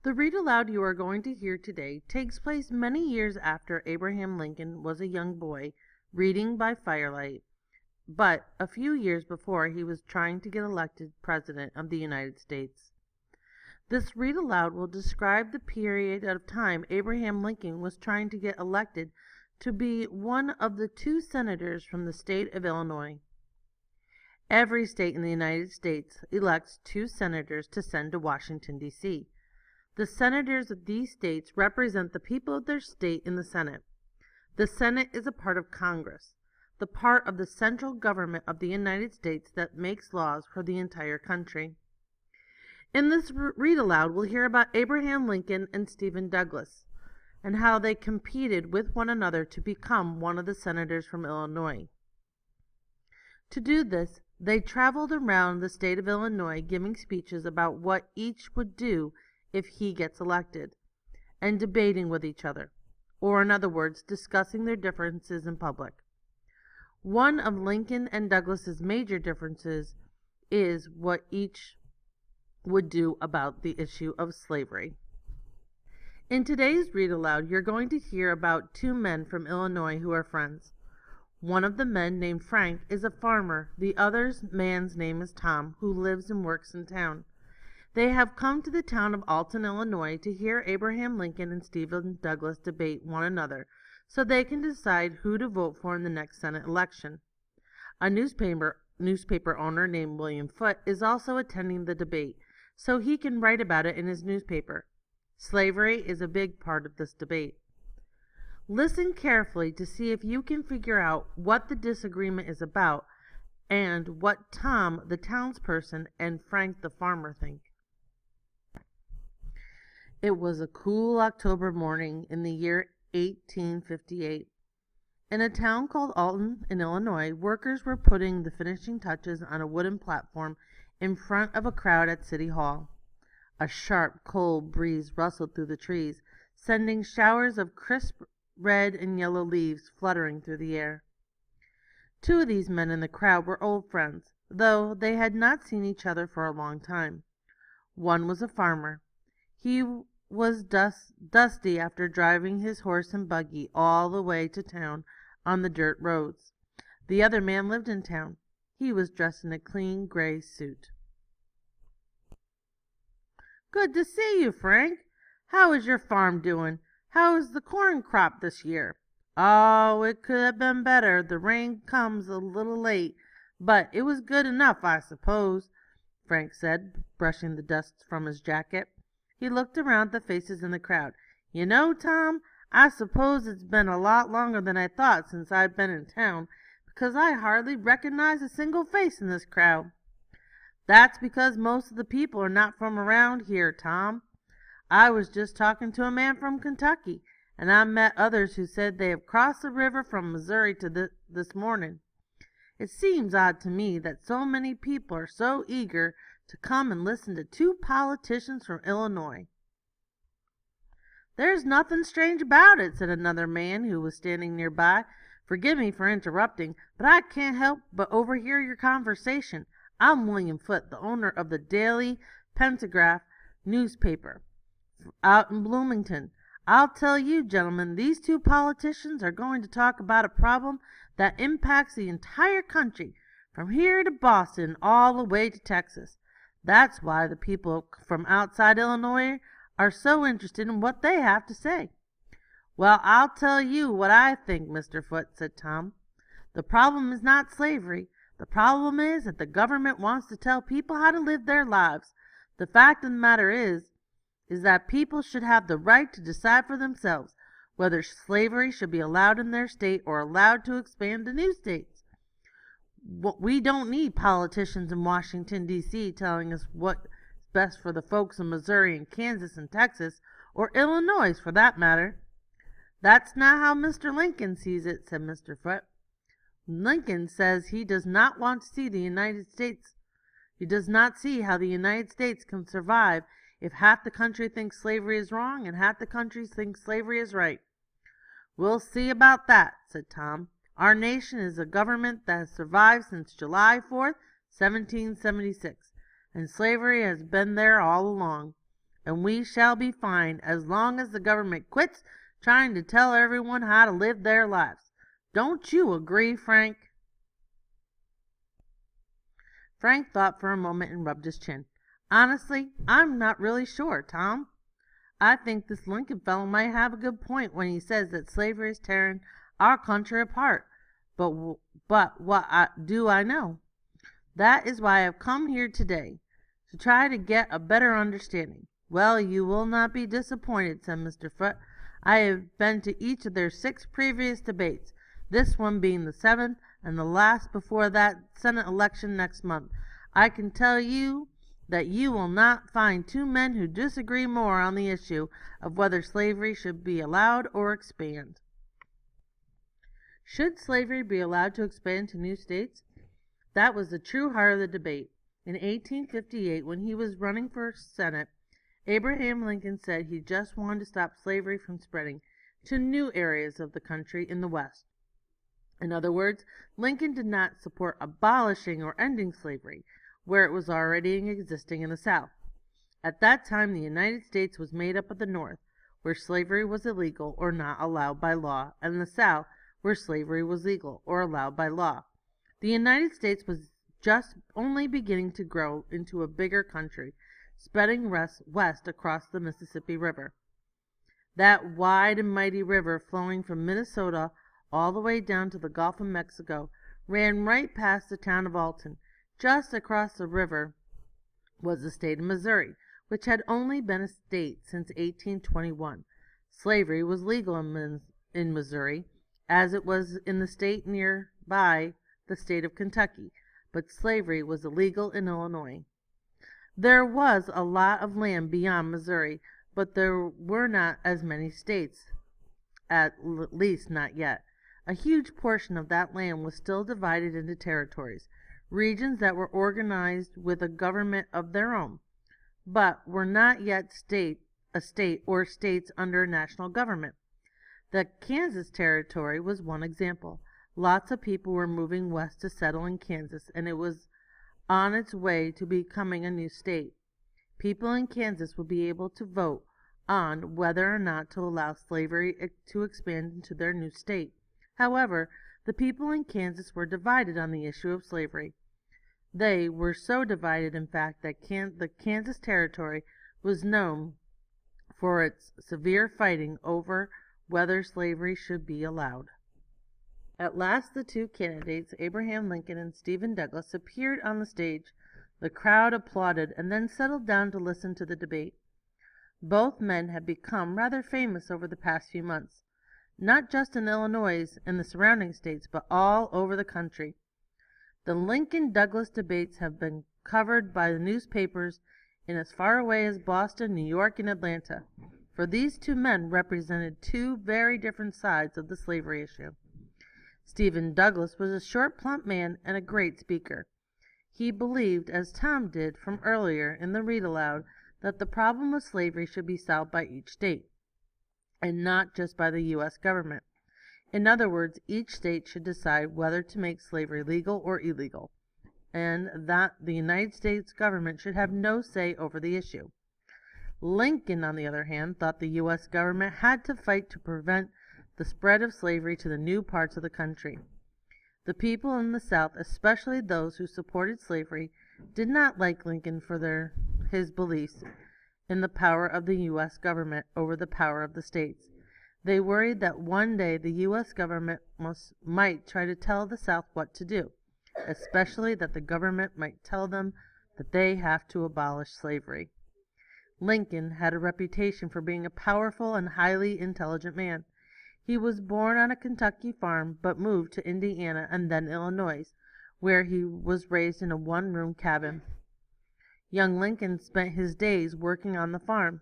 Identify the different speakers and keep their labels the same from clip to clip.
Speaker 1: The read aloud you are going to hear today takes place many years after Abraham Lincoln was a young boy reading by firelight, but a few years before he was trying to get elected President of the United States. This read aloud will describe the period of time Abraham Lincoln was trying to get elected to be one of the two senators from the state of Illinois. Every state in the United States elects two senators to send to Washington, D.C. The senators of these states represent the people of their state in the Senate. The Senate is a part of Congress, the part of the central government of the United States that makes laws for the entire country. In this read aloud, we'll hear about Abraham Lincoln and Stephen Douglas, and how they competed with one another to become one of the senators from Illinois. To do this, they traveled around the state of Illinois giving speeches about what each would do if he gets elected, and debating with each other, or in other words, discussing their differences in public. One of Lincoln and Douglas's major differences is what each would do about the issue of slavery. In today's read aloud, you're going to hear about two men from Illinois who are friends. One of the men, named Frank, is a farmer. The other man's name is Tom, who lives and works in town. They have come to the town of Alton, Illinois, to hear Abraham Lincoln and Stephen Douglas debate one another, so they can decide who to vote for in the next Senate election. A newspaper owner named William Foote is also attending the debate, so he can write about it in his newspaper. Slavery is a big part of this debate. Listen carefully to see if you can figure out what the disagreement is about and what Tom, the townsperson, and Frank, the farmer, think. It was a cool October morning in the year 1858. In a town called Alton, in Illinois, workers were putting the finishing touches on a wooden platform in front of a crowd at City Hall. A sharp, cold breeze rustled through the trees, sending showers of crisp red and yellow leaves fluttering through the air. Two of these men in the crowd were old friends, though they had not seen each other for a long time. One was a farmer. He was dusty after driving his horse and buggy all the way to town on the dirt roads. The other man lived in town. He was dressed in a clean gray suit. "Good to see you, Frank. How is your farm doing? How is the corn crop this year?" "Oh, it could have been better. The rain comes a little late, but it was good enough, I suppose," Frank said, brushing the dust from his jacket. He looked around at the faces in the crowd. "You know, Tom, I suppose it's been a lot longer than I thought since I've been in town, because I hardly recognize a single face in this crowd." "That's because most of the people are not from around here, Tom. I was just talking to a man from Kentucky, and I met others who said they have crossed the river from Missouri to this morning. It seems odd to me that so many people are so eager to come and listen to two politicians from Illinois." "There's nothing strange about it," said another man who was standing nearby. "Forgive me for interrupting, but I can't help but overhear your conversation. I'm William Foote, the owner of the Daily Pentagraph newspaper out in Bloomington. I'll tell you, gentlemen, these two politicians are going to talk about a problem that impacts the entire country, from here to Boston all the way to Texas. That's why the people from outside Illinois are so interested in what they have to say." "Well, I'll tell you what I think, Mr. Foote," said Tom. "The problem is not slavery. The problem is that the government wants to tell people how to live their lives. The fact of the matter is that people should have the right to decide for themselves whether slavery should be allowed in their state or allowed to expand to new states. We don't need politicians in Washington, D.C. telling us what's best for the folks in Missouri and Kansas and Texas, or Illinois for that matter." "That's not how Mr. Lincoln sees it," said Mr. Foote. "Lincoln says he does not want to see the United States. He does not see how the United States can survive if half the country thinks slavery is wrong and half the country thinks slavery is right." "We'll see about that," said Tom. "Our nation is a government that has survived since July 4th, 1776, and slavery has been there all along. and we shall be fine as long as the government quits trying to tell everyone how to live their lives. Don't you agree, Frank?" Frank thought for a moment and rubbed his chin. "Honestly, I'm not really sure, Tom. I think this Lincoln fellow might have a good point when he says that slavery is tearing our country apart. But what do I know? That is why I have come here today, to try to get a better understanding." "Well, you will not be disappointed," said Mr. Foote. "I have been to each of their 6 previous debates, this one being the 7th, and the last before that Senate election next month. I can tell you that you will not find 2 men who disagree more on the issue of whether slavery should be allowed or expand." Should slavery be allowed to expand to new states? That was the true heart of the debate. In 1858, when he was running for Senate, Abraham Lincoln said he just wanted to stop slavery from spreading to new areas of the country in the West. In other words, Lincoln did not support abolishing or ending slavery where it was already existing in the South. At that time, the United States was made up of the North, where slavery was illegal or not allowed by law, and the South, where slavery was legal or allowed by law. The United States was just only beginning to grow into a bigger country, spreading west across the Mississippi River. That wide and mighty river, flowing from Minnesota all the way down to the Gulf of Mexico, ran right past the town of Alton. Just across the river was the state of Missouri, which had only been a state since 1821. Slavery was legal in Missouri, as it was in the state nearby, the state of Kentucky, but slavery was illegal in Illinois. There was a lot of land beyond Missouri, but there were not as many states, at least not yet. A huge portion of that land was still divided into territories, regions that were organized with a government of their own, but were not yet a state or states under a national government. The Kansas Territory was one example. Lots of people were moving west to settle in Kansas, and it was on its way to becoming a new state. People in Kansas would be able to vote on whether or not to allow slavery to expand into their new state. However, the people in Kansas were divided on the issue of slavery. They were so divided, in fact, that the Kansas Territory was known for its severe fighting over whether slavery should be allowed. At last the 2 candidates, Abraham Lincoln and Stephen Douglas, appeared on the stage. The crowd applauded and then settled down to listen to the debate. Both men had become rather famous over the past few months, not just in Illinois and the surrounding states, but all over the country. The Lincoln-Douglas debates have been covered by the newspapers in as far away as Boston, New York, and Atlanta, for these 2 men represented 2 very different sides of the slavery issue. Stephen Douglas was a short, plump man and a great speaker. He believed, as Tom did from earlier in the read aloud, that the problem of slavery should be solved by each state, and not just by the U.S. government. In other words, each state should decide whether to make slavery legal or illegal, and that the United States government should have no say over the issue. Lincoln, on the other hand, thought the U.S. government had to fight to prevent the spread of slavery to the new parts of the country. The people in the South, especially those who supported slavery, did not like Lincoln for his beliefs in the power of the U.S. government over the power of the states. They worried that one day the U.S. government might try to tell the South what to do, especially that the government might tell them that they have to abolish slavery. Lincoln had a reputation for being a powerful and highly intelligent man. He was born on a Kentucky farm, but moved to Indiana and then Illinois, where he was raised in a one-room cabin. Young Lincoln spent his days working on the farm.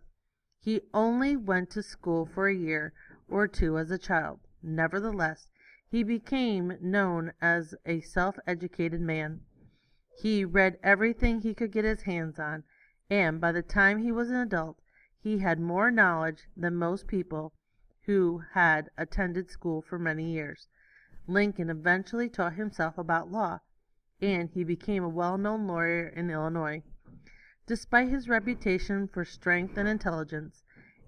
Speaker 1: He only went to school for a year or 2 as a child. Nevertheless, he became known as a self-educated man. He read everything he could get his hands on, and by the time he was an adult, he had more knowledge than most people who had attended school for many years. Lincoln eventually taught himself about law, and he became a well-known lawyer in Illinois. Despite his reputation for strength and intelligence,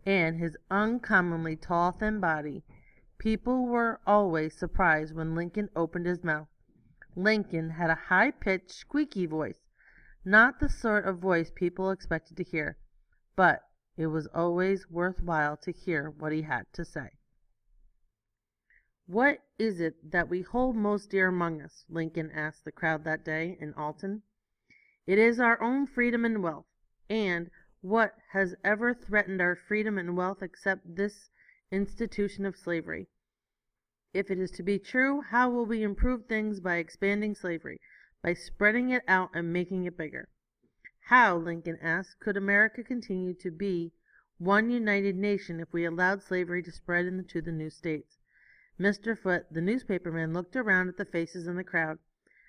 Speaker 1: and his uncommonly tall, thin body, people were always surprised when Lincoln opened his mouth. Lincoln had a high-pitched, squeaky voice, not the sort of voice people expected to hear, but it was always worthwhile to hear what he had to say. "What is it that we hold most dear among us?" Lincoln asked the crowd that day in Alton. "It is our own freedom and wealth. And what has ever threatened our freedom and wealth except this institution of slavery? If it is to be true, how will we improve things by expanding slavery, by spreading it out and making it bigger?" How, Lincoln asked, could America continue to be one united nation if we allowed slavery to spread into the new states? Mr. Foote, the newspaperman, looked around at the faces in the crowd,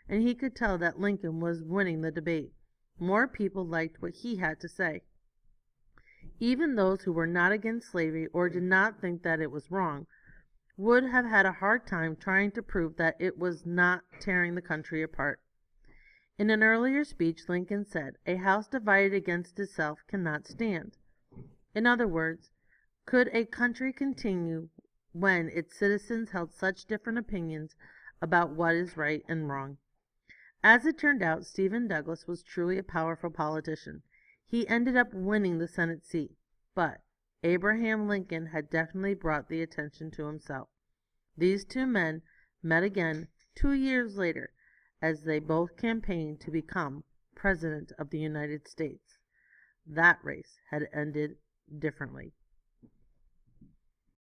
Speaker 1: and he could tell that Lincoln was winning the debate. More people liked what he had to say. Even those who were not against slavery or did not think that it was wrong would have had a hard time trying to prove that it was not tearing the country apart. In an earlier speech, Lincoln said, "A house divided against itself cannot stand." In other words, could a country continue when its citizens held such different opinions about what is right and wrong? As it turned out, Stephen Douglas was truly a powerful politician. He ended up winning the Senate seat, but Abraham Lincoln had definitely brought the attention to himself. These two men met again 2 years later as they both campaigned to become President of the United States. That race had ended differently.